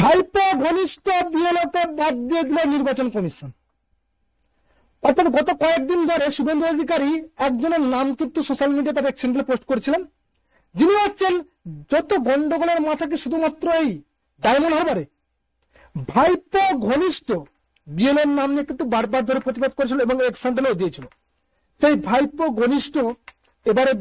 ভাইপো ঘনিষ্ঠ বিএলওকে বাদ দিয়ে দিল নির্বাচন কমিশন। অর্থাৎ গত কয়েকদিন ধরে শুভেন্দু অধিকারী একজনের নাম কিন্তু সোশ্যাল মিডিয়া তার এক চ্যানেলে পোস্ট করেছিলেন, যিনি হচ্ছেন যত গন্ডগোলের মাথা কি শুধুমাত্র এই ডায়মন্ড হারবারে। ভাইপো ঘনিষ্ঠ বিএলওর নাম নিয়ে কিন্তু বারবার ধরে প্রতিবাদ করেছিল এবং এক্সাম্পলও দিয়েছিল। সেই ভাইপো ঘনিষ্ঠ এবারে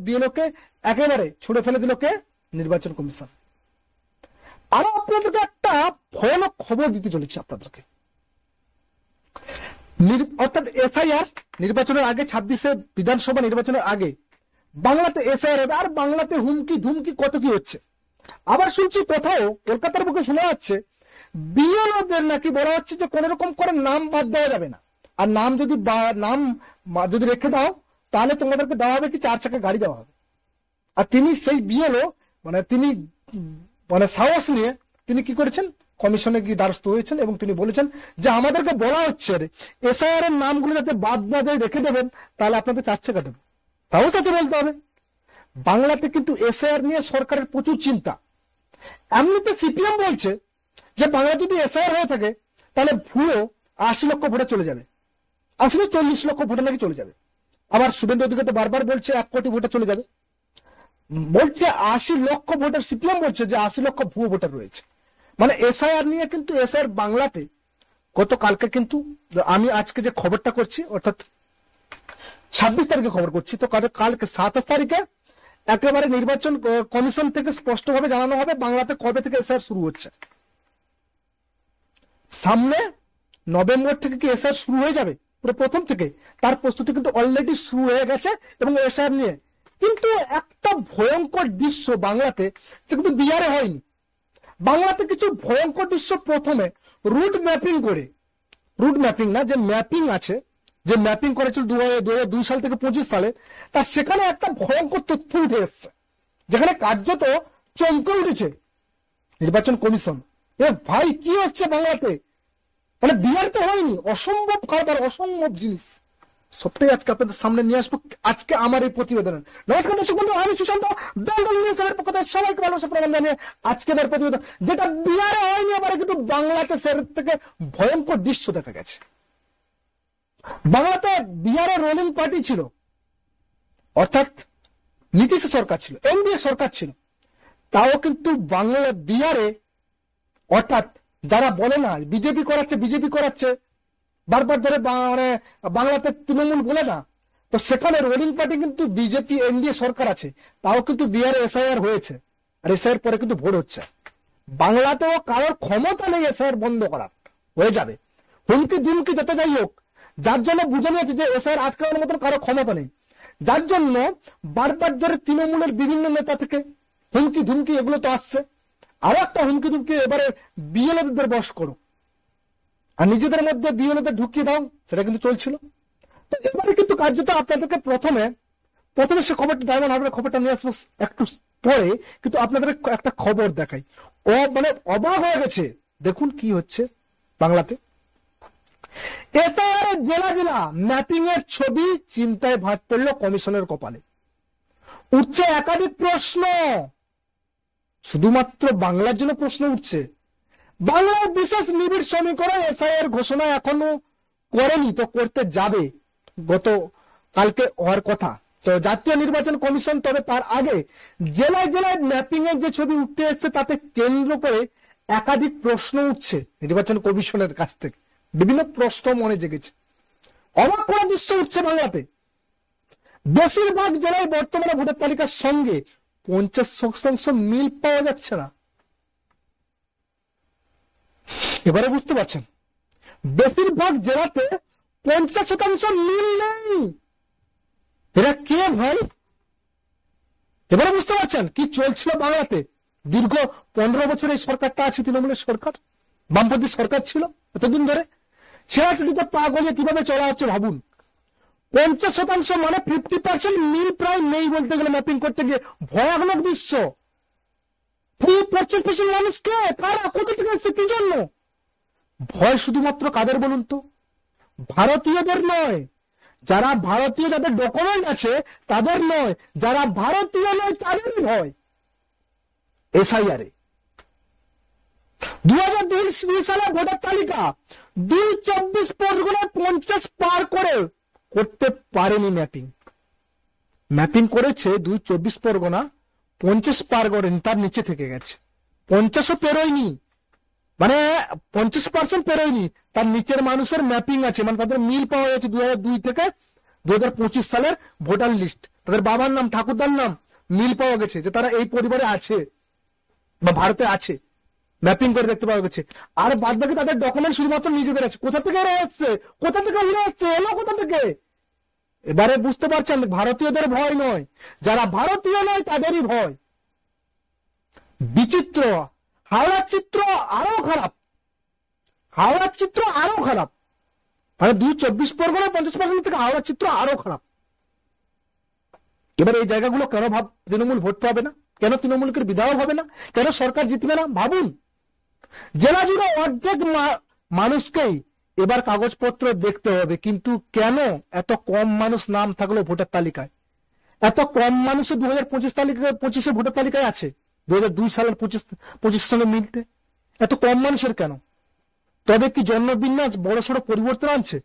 বিএলওকে একেবারে ছুড়ে ফেলে দিল কে? নির্বাচন কমিশন। আরো আপনাদেরকে একটা ভয়ানক খবর দিতে চলেছি আপনাদেরকে। অর্থাৎ এসআইআর নির্বাচনের আগে, 26শে বিধানসভা নির্বাচনের আগে বাংলাতে এসআইআর হবে, আর বাংলাতে হুমকি ধুমকি কত কি হচ্ছে। আবার শুনছি কোথাও কলকাতার বুকে শোনা যাচ্ছে বিএলওদের নাকি বলা হচ্ছে যে কোন রকম করে নাম বাদ দেওয়া যাবে না, আর নাম যদি রেখে দাও তাহলে তোমাদেরকে দেওয়া হবে কি 4 চাকা গাড়ি দেওয়া হবে। আর তিনি সেই বিএলও তিনি সাহস নিয়ে তিনি কি করেছেন, কমিশনে গিয়ে দ্বারস্থ হয়েছেন এবং তিনি বলেছেন যে আমাদেরকে বলা হচ্ছে এসআইআর এর নামগুলো যাতে বাদ না যায় রেখে দেবেন, তাহলে আপনাদের 4 চাকা দেবেন। সাহস আছে বলতে হবে। বাংলাতে কিন্তু এসআইআর নিয়ে সরকারের প্রচুর চিন্তা। এমনিতে সিপিএম বলছে যে বাংলা যদি এসআইআর হয়ে থাকে তাহলে ভুয়ো 80 লক্ষ ভোটে চলে যাবে, আসলে 40 লক্ষ ভোটে নাকি চলে যাবে। আবার শুভেন্দু অধিকারী বারবার বলছে 1 কোটি ভোটে চলে যাবে, বলছে 80 লক্ষ ভোটার। সিপিএম বলছে যে 80 লক্ষ ভুয়ো ভোটার রয়েছে। মানে এসআইআর নিয়ে কিন্তু এসআইআর বাংলাতে গতকালকে কিন্তু আমি আজকে যে খবরটা করছি অর্থাৎ 26 তারিখে খবর করছি, তো কালকে 27 তারিখে একেবারে নির্বাচন কমিশন থেকে স্পষ্টভাবে জানানো হবে বাংলাতে কবে থেকে এসআইআর শুরু হচ্ছে। সামনে নভেম্বর থেকে কি এসআইআর শুরু হয়ে যাবে পুরো প্রথম থেকে, তার প্রস্তুতি কিন্তু অলরেডি শুরু হয়ে গেছে। এবং এসআইআর নিয়ে কিন্তু একটা ভয়ঙ্কর দৃশ্য বাংলাতে কিন্তু বিহারে হয়নি। বাংলাতে কিছু ভয়ঙ্কর দৃশ্য প্রথমে রুট ম্যাপিং করে, রুট ম্যাপিং না, যে ম্যাপিং আছে, যে ম্যাপিং করেছিল 2002 সাল থেকে 25 সালে, তার সেখানে একটা ভয়ঙ্কর তথ্য উঠে এসছে, যেখানে কার্যত চমকে উঠেছে নির্বাচন কমিশন। ভাই কি হচ্ছে বাংলাতে, মানে বিহারতে হয়নি। অসম্ভব কারবার, অসম্ভব জিনিস সবটাই আজকে আপনাদের সামনে নিয়ে আসবো আজকে আমার এই প্রতিবেদনে। নমস্কার দর্শক বন্ধু, আমি সুশান্ত, বেঙ্গল নিউজের পক্ষ থেকে সবাইকে ভালোবাসা প্রণাম জানিয়ে আজকে আমার প্রতিবেদন, যেটা বিহারে হয়নি এবারে কিন্তু বাংলাতে সের থেকে ভয়ঙ্কর দৃশ্য দেখা গেছে। বাংলাতে বিহারে রোলিং পার্টি ছিল, অর্থাৎ নীতিশ সরকার ছিল, এনডিএ সরকার ছিল, তাও কিন্তু বিহারে অর্থাৎ যারা বলে না বিজেপি করাচ্ছে বারবার ধরে বাংলাতে তৃণমূল বলে না, তো সেখানে রুলিং পার্টি কিন্তু বিজেপি এনডিএ সরকার আছে, তাও কিন্তু বিহারে এসআইআর হয়েছে, আর এসআইআর পরে কিন্তু ভোট হচ্ছে। বাংলাতেও কারোর ক্ষমতা নেই এসআইআর বন্ধ করার, হয়ে যাবে হুমকি দুমকি যত যাই হোক, যার জন্য বুঝে নিয়েছে যে এসআইআর আটকানোর মতন কারো ক্ষমতা নেই, যার জন্য বারবার ধরে তৃণমূলের বিভিন্ন নেতা থেকে হুমকি ধুমকি এগুলো তো আসছে। আরো একটা হুমকি ধুমকি এবারে বিএলওদের বশ করো আর নিজেদের মধ্যে বিএলওদের ঢুকিয়ে দাও, সেটা কিন্তু চলছিল। তো এবারে কিন্তু কার্যত আপনাদেরকে প্রথমে সে খবরটা, ডায়মন্ড হারবারের খবরটা নিয়ে আসবো একটু পরে, কিন্তু আপনাদের একটা খবর দেখাই। অবাক হয়ে গেছে, দেখুন কি হচ্ছে বাংলাতে। এসআইআর জেলা জেলা ম্যাপিং এর ছবি, চিন্তায় ভাট পড়লো কমিশনের কপালে। উঠছে একাধিক প্রশ্ন, শুধুমাত্র বাংলার জন্য প্রশ্ন উঠছে। বাংলার বিশেষ নিবিড় সমীকরণ এসআইআর ঘোষণা এখনো করেনি, তো করতে যাবে, গত কালকে হওয়ার কথা। তো জাতীয় নির্বাচন কমিশন তবে তার আগে জেলায় জেলায় ম্যাপিং এর যে ছবি উঠতে এসছে তাতে কেন্দ্র করে একাধিক প্রশ্ন উঠছে নির্বাচন কমিশনের কাছ থেকে, বিভিন্ন প্রশ্ন মনে জেগেছে। অবাক করা দৃশ্য উঠছে বাংলাতে। বেশিরভাগ জেলায় বর্তমানে ভোটার তালিকার সঙ্গে 50% মিল পাওয়া যাচ্ছে না। এবারে বুঝতে পারছেন, বেশিরভাগ জেলাতে 50% মিল নেই। এরা কে ভাই? এবারে বুঝতে পারছেন কি চলছিল বাংলাতে। দীর্ঘ 15 বছর এই সরকারটা আছে, তৃণমূলের সরকার, বামপন্থী সরকার ছিল এতদিন ধরে। ছেড়াটুটিতে পা গজে কিভাবে চলা হচ্ছে ভাবুন। 50% মানে 50% মিল প্রায় নেই বলতে গেলে, ম্যাপিং করতে গিয়ে ভয়ানক দৃশ্য। 50% মানুষ কে, কারা, কোথা থেকে আসছে, কি জন্য? ভয় শুধুমাত্র কাদের বলুন তো? ভারতীয়দের নয়, যারা ভারতীয়, যাদের ডকুমেন্ট আছে তাদের নয়, যারা ভারতীয় নয় তাদেরই ভয় এসআইআর এ। দুই সালে ভোটার তালিকা 224 পরগনায় 50 পার করে করতে পারেনি ম্যাপিং। ম্যাপিং করেছে 224 পরগনা, 50 পার করেনি, তার নিচে থেকে গেছে। 50ও পেরোয়নি, মানে 50% পেরোয়নি, তার নিচের মানুষের ম্যাপিং আছে, মানে তাদের মিল পাওয়া গেছে 2002 থেকে 2025 সালের ভোটার লিস্ট, তাদের বাবার নাম ঠাকুরদার নাম মিল পাওয়া গেছে যে তারা এই পরিবারে আছে বা ভারতে আছে, ম্যাপিং করে দেখতে পাওয়া গেছে। আর বাদ বাকি তাদের ডকুমেন্ট শুধুমাত্র নিজেদের আছে। কোথা থেকে এরা হচ্ছে, কোথা থেকে উড়ে হচ্ছে, এলো কোথা থেকে? এবারে বুঝতে পারছেন, ভারতীয়দের ভয় নয়, যারা ভারতীয় নয় তাদেরই ভয়। বিচিত্র হাওড়ার চিত্র আরো খারাপ, হাওড়ার চিত্র আরো খারাপ, মানে 224 পরগনা 50% থেকে হাওড়ার চিত্র আরো খারাপ। এবার এই জায়গাগুলো কেন তৃণমূল ভোট পাবে না, কেন তৃণমূলকে বিধায়ক হবে না, কেন সরকার জিতবে না? ভাবুন, জেলা জুড়ে অর্ধেক মানুষকেই এবার কাগজপত্র দেখতে হবে, কিন্তু কেন এত কম মানুষ নাম থাকলো ভোটার তালিকায়? এত কম মানুষ 2025 ভোটার তালিকায় আছে 2002 সালের 25 সঙ্গে মিলতে, এত কম মানুষের কেন? তবে কি জন্মবিন্যাস বড়সড় পরিবর্তন আনছে?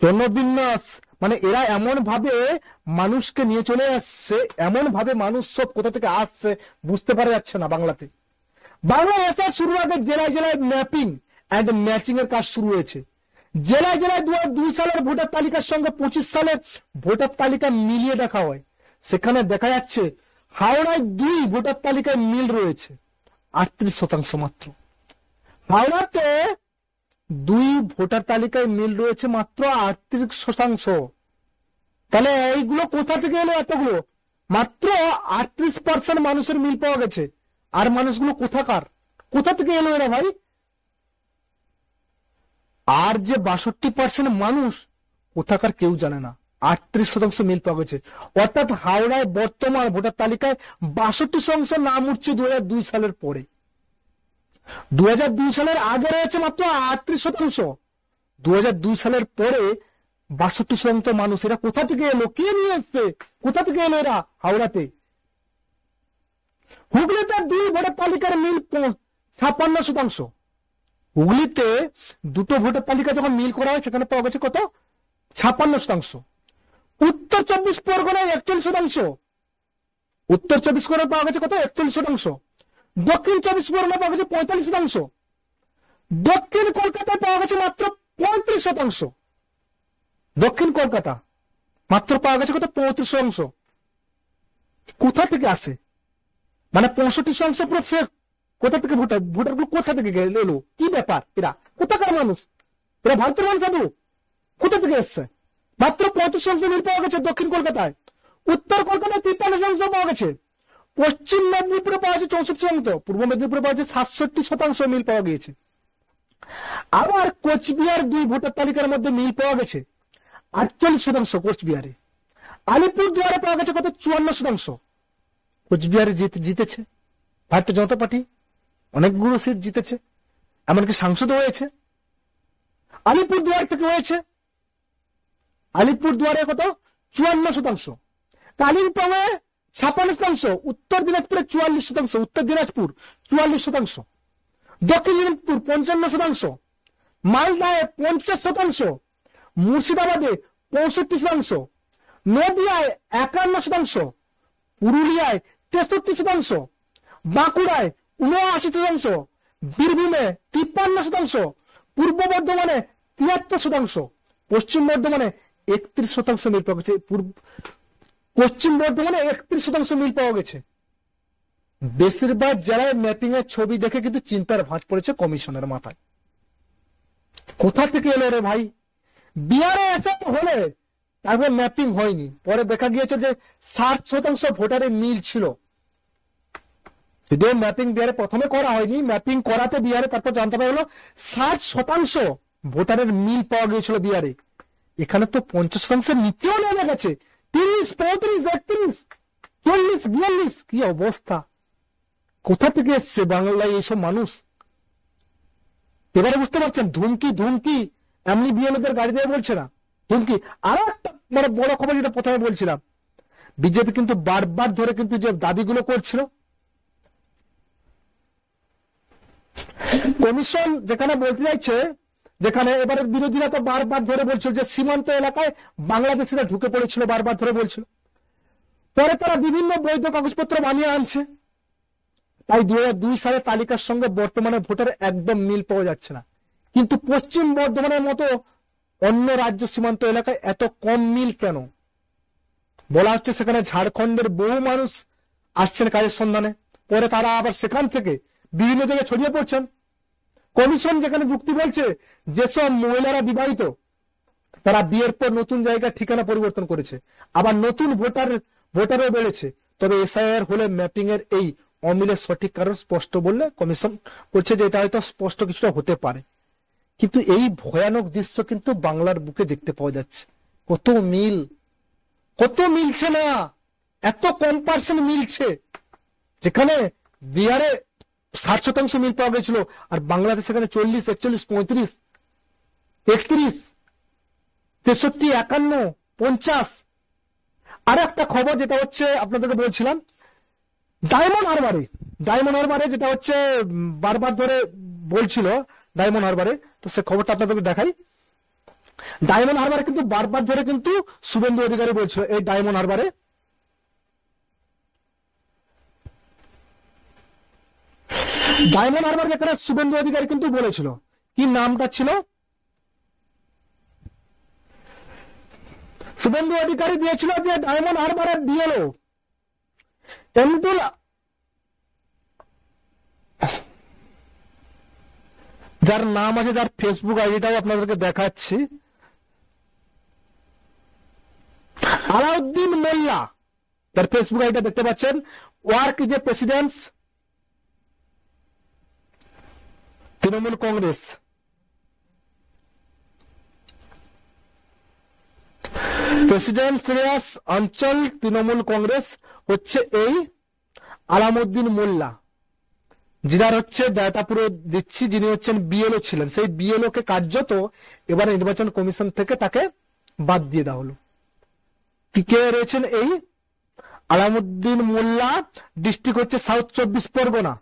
জন্মবিন্যাস মানে এরা এমন ভাবে মানুষকে নিয়ে চলে আসছে, এমন ভাবে মানুষ সব কোথা থেকে আসছে বুঝতে পারা যাচ্ছে না। বাংলা এসআর শুরু আগে জেলায় জেলায় ম্যাপিং এন্ড ম্যাচিং এর কাজ শুরু হয়েছে। জেলায় জেলায় 2002 সালের ভোটার তালিকার সঙ্গে 25 সালের ভোটার তালিকা মিলিয়ে দেখা হয়। সেখানে দেখা যাচ্ছে হাওড়ায় 2 ভোটার তালিকায় মিল রয়েছে 38% মাত্র। হাওড়াতে 2 ভোটার তালিকায় মিল রয়েছে মাত্র 38%। তাহলে এইগুলো কোথা থেকে এলো? এতগুলো মাত্র 38% মানুষের মিল পাওয়া গেছে। আর মানুষগুলো কোথাকার, কোথা থেকে এলো এরা ভাই? আর যে 62% মানুষ কোথাকার কেউ জানে না। 38% মিল পাওয়া গেছে, অর্থাৎ হাওড়ায় বর্তমান ভোটার তালিকায় 62% নাম উঠছে 2002 সালের পরে। 2002 সালের আগে রয়েছে মাত্র 38%, 2002 সালের পরে 62% মানুষ। এরা কোথা থেকে এলো, কে নিয়ে এসছে, কোথা থেকে এলো এরা হাওড়াতে? হুগলিতে 2 ভোটার তালিকার মিল 56%। হুগলিতে 2টো ভোটার তালিকা যখন মিল করা হয় সেখানে পাওয়া গেছে কত? 56%। উত্তর 24 পরগনায় 41%, উত্তর 24 পরগনায় পাওয়া গেছে কত? 41%। দক্ষিণ 24 পরগনায় পাওয়া গেছে 45%। দক্ষিণ কলকাতায় পাওয়া গেছে মাত্র 35%। দক্ষিণ কলকাতা মাত্র পাওয়া গেছে কত? 35%। কোথা থেকে আসে? মানে 65% পুরো ফেক। কোথা থেকে ভোটারগুলো কোথা থেকে এলো? কি ব্যাপার? এরা কোথাকার মানুষ? এরা ভারতের মানুষ আদৌ? কোথা থেকে এসছে? মাত্র 35% মিল পাওয়া গেছে দক্ষিণ কলকাতায়। উত্তর কলকাতায় 53% পাওয়া গেছে। পশ্চিম মেদিনীপুরে পাওয়া গেছে 64%, পূর্ব মেদিনীপুরে পাওয়া গেছে 67% মিল পাওয়া গিয়েছে। আবার কোচবিহার 2 ভোটার তালিকার মধ্যে মিল পাওয়া গেছে 48% কোচবিহারে। আলিপুরদুয়ারে পাওয়া গেছে কত? 54%। কোচবিহারে জিতেছে ভারতীয় জনতা পার্টি, অনেকগুলো সিট জিতেছে, এমনকি সাংসদও হয়েছে। আলিপুরদুয়ার থেকে হয়েছে, আলিপুরদুয়ারে কত? 54%। কালিম্পংয়ে 56%, উত্তর দিনাজপুরে 44%, উত্তর দিনাজপুর 44%, দক্ষিণ দিনাজপুর 55%, মালদায় 50%, মুর্শিদাবাদে 65%, নদিয়ায় 51%, পুরুলিয়ায় 63%, বাঁকুড়ায় 79%, বীরভূমে 53%, পূর্ব বর্ধমানে 73%, পশ্চিম বর্ধমানে 31% মিল পাওয়া গেছে। পশ্চিম বর্ধমানে 31% মিল পাওয়া গেছে। বেশিরভাগ জেলায় ম্যাপিং এর ছবি দেখে কিন্তু চিন্তার ভাঁজ পড়েছে কমিশনের মাথায়। কোথা থেকে এলো রে ভাই? বিহারে এসে হলে তারপর ম্যাপিং হয়নি, পরে দেখা গিয়েছে যে 60% ভোটারের মিল ছিল। যদিও ম্যাপিং বিহারে প্রথমে করা হয়নি, ম্যাপিং করাতে বিহারে তারপর জানতে পারা গেল 60% ভোটারের মিল পাওয়া গিয়েছিল বিহারে। এখানে তো 50% নিচেও নেমে গেছে, 30, 35, 31, 40, 42। কি অবস্থা! কোথা থেকে এসছে বাংলায় এইসব মানুষ? এবারে বুঝতে পারছেন, ধুমকি এমনি বিএলওদের গাড়ি দিয়ে বলছে না, ধুমকি। আরো একটা বড় খবর, যেটা প্রথমে বলছিলাম, বিজেপি কিন্তু বারবার ধরে কিন্তু যে দাবিগুলো করছিল, কমিশন যেখানে বলতে চাইছে, যেখানে এবারে বিরোধীরা তো বারবার ধরে বলছিল যে সীমান্ত এলাকায় বাংলাদেশিরা ঢুকে পড়েছিল, বারবার ধরে বলছিল। পরে তারা বিভিন্ন বৈধ কাগজপত্র বানিয়ে আনছে, তাই 2002 সালের তালিকার সঙ্গে বর্তমানে ভোটার একদম মিল পাওয়া যাচ্ছে না। কিন্তু পশ্চিম বর্ধমানের মতো অন্য রাজ্য সীমান্ত এলাকায় এত কম মিল কেন? বলা হচ্ছে সেখানে ঝাড়খণ্ডের বহু মানুষ আসছেন কাজের সন্ধানে, পরে তারা আবার সেখান থেকে বিভিন্ন জায়গায় ছড়িয়ে পড়ছেন। কমিশন যেখানে যুক্তি বলছে যেসব মহিলারা বিবাহিত তারা বিয়ের পর নতুন জায়গায় ঠিকানা পরিবর্তন করেছে, আবার নতুন ভোটারও বেড়েছে, তবে এসআইআর হলে ম্যাপিং এর এই অমিলের সঠিক কারণ স্পষ্ট বললে কমিশন বলছে যে এটা হয়তো স্পষ্ট কিছুটা হতে পারে। কিন্তু এই ভয়ানক দৃশ্য কিন্তু বাংলার বুকে দেখতে পাওয়া যাচ্ছে। কত মিলছে না, এত কম পার্সেন্ট মিলছে। যেখানে বিহারে 60% মিল পাওয়া গেছিল, আর বাংলাদেশ সেখানে 40, 41, 35, 31, 63, 51, 50। আর একটা খবর যেটা হচ্ছে আপনাদেরকে বলছিলাম, ডায়মন্ড হারবারে যেটা হচ্ছে বারবার ধরে বলছিল ডায়মন্ড হারবারে, তো সে খবরটা আপনাদেরকে দেখাই। ডায়মন্ড হারবারে কিন্তু বারবার ধরে কিন্তু শুভেন্দু অধিকারী বলছিল এই ডায়মন্ড হারবারে যেখানে শুভেন্দু অধিকারী কিন্তু বলেছিল, কি নামটা ছিল, শুভেন্দু অধিকারী দিয়েছিল যে ডায়মন্ড হারবারের বিএলও এমডুল যার নাম আছে, যার ফেসবুক আইডিটাও আপনাদেরকে দেখাচ্ছি, আলাউদ্দিন মোল্লা, তার ফেসবুক আইডিটা দেখতে পাচ্ছেন। Work is a presidents Trinamool Congress, president Shreyas অঞ্চল তৃণমূল কংগ্রেস হচ্ছে এই আলামউদ্দিন মোল্লা, যিনার হচ্ছে ডাটা পুরো দিচ্ছি, যিনি হচ্ছেন বিএলও ছিলেন। সেই বিএলও কে কার্যত এবার নির্বাচন কমিশন থেকে তাকে বাদ দিয়ে দেওয়া হলো। কি কে রয়েছেন এই আলামউদ্দিন মোল্লা? ডিস্ট্রিক্ট হচ্ছে সাউথ 24 পরগনা,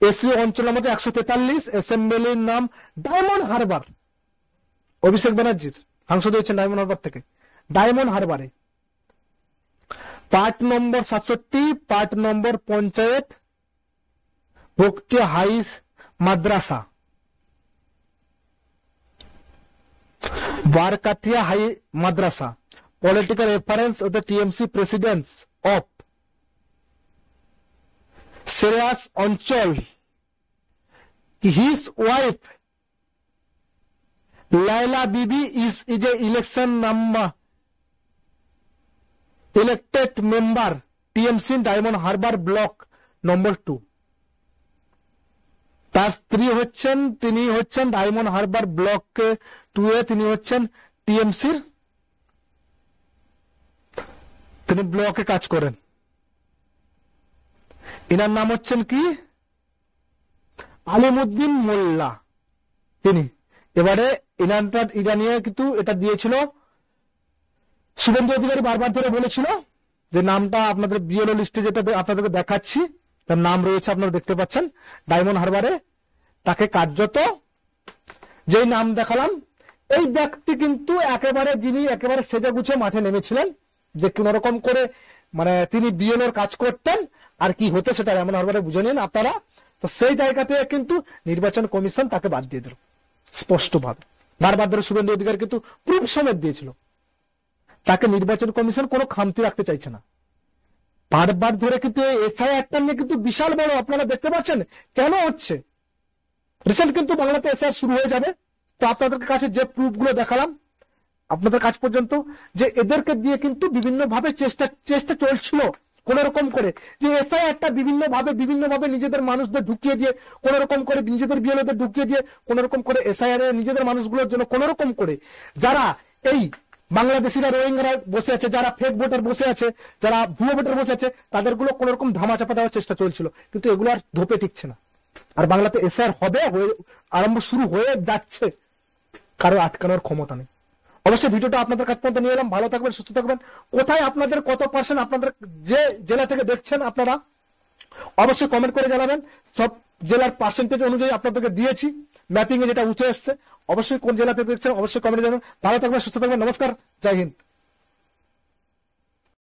এসি অঞ্চল নাম হচ্ছে 143, অ্যাসেম্বলির নাম ডায়মন্ড হারবার। অভিষেক ব্যানার্জির সাংসদ হয়েছেন ডায়মন্ড হারবার থেকে। ডায়মন্ড হারবারে part number 67, part number panchayat Bhakti high মাদ্রাসা, বারকাতিয়া হাই মাদ্রাসা। Political reference of the TMC presidents of Shreyas Anchal, his wife Laila Bibi is a election number elected member TMC Diamond Harbour Block number 2। তার স্ত্রী হচ্ছেন, তিনি হচ্ছেন ডায়মন্ড হারবার ব্লক 2 এ, তিনি হচ্ছেন টিএমসির, তিনি ব্লকে কাজ করেন। এনার নাম হচ্ছেন কি আলিমউদ্দিন মোল্লা তিনি। এবারে ইরা নিয়ে কিন্তু এটা দিয়েছিল শুভেন্দু অধিকারী, বারবার ধরে বলেছিল যে নামটা আপনাদের বিএলও লিস্টে যেটা আপনাদেরকে দেখাচ্ছি তার নাম রয়েছে, আপনারা দেখতে পাচ্ছেন ডায়মন্ড হারবারে। তাকে কার্যত যেই নাম দেখালাম, এই ব্যক্তি কিন্তু একেবারে যিনি একেবারে সেজে গুছে মাঠে নেমেছিলেন, যে কোন রকম করে মানে তিনি বিএলওর কাজ করতেন, আর কি হতো সেটা এমন হারবারে বুঝে নিন আপনারা। তো সেই জায়গাতে কিন্তু নির্বাচন কমিশন তাকে বাদ দিয়ে দিল স্পষ্টভাবে। বারবার ধরে শুভেন্দু অধিকারী কিন্তু প্রুফ সমেত দিয়েছিল, তাকে নির্বাচন কমিশন কোনো খামতি রাখতে চাইছে না। বারবার ধরে কিন্তু এসআইআরটা নিয়ে কিন্তু বিশাল বড় আপনারা দেখতে পাচ্ছেন কেন হচ্ছে। রিসেন্ট কিন্তু বাংলাতে এসআইআর শুরু হয়ে যাবে, তো আপনাদের কাছে যে প্রুফ গুলো দেখালাম আপনাদের কাছ পর্যন্ত, যে এদেরকে দিয়ে কিন্তু বিভিন্ন ভাবে চেষ্টা চলছিল কোন রকম করে, যে এসআইআরটা বিভিন্ন ভাবে নিজেদের মানুষদের ঢুকিয়ে দিয়ে, কোন রকম করে নিজেদের বিএলওদের ঢুকিয়ে দিয়ে, কোন রকম করে এসআইআর এর নিজেদের মানুষগুলোর জন্য কোন রকম করে যারা এই বাংলাদেশিরা রোহিঙ্গারা বসে আছে, যারা ফেক ভোটার বসে আছে, যারা ভুয়ো ভোটার বসে আছে, তাদেরগুলো কোন রকম ধামাচাপা দেওয়ার চেষ্টা চলছিল, কিন্তু এগুলো আর ধোপে টিকছে না। আর বাংলাতে এসআইআর হবে, আরম্ভ শুরু হয়ে যাচ্ছে, কারো আটকানোর ক্ষমতা নেই। অবশ্যই ভিডিওটা আপনাদের কাছ পর্যন্ত নিয়ে এলাম। ভালো থাকবেন, সুস্থ থাকবেন। কোথায় আপনাদের কত পার্সেন্ট, আপনাদের যে জেলা থেকে দেখছেন আপনারা অবশ্যই কমেন্ট করে জানাবেন। সব জেলার পার্সেন্টেজ অনুযায়ী আপনাদেরকে দিয়েছি, ম্যাপিং এ যেটা উঠে এসছে। অবশ্যই কোন জেলাতে দেখছেন অবশ্যই কমেন্টে জানাবেন। ভালো থাকবেন, সুস্থ থাকবেন, নমস্কার, জয় হিন্দ।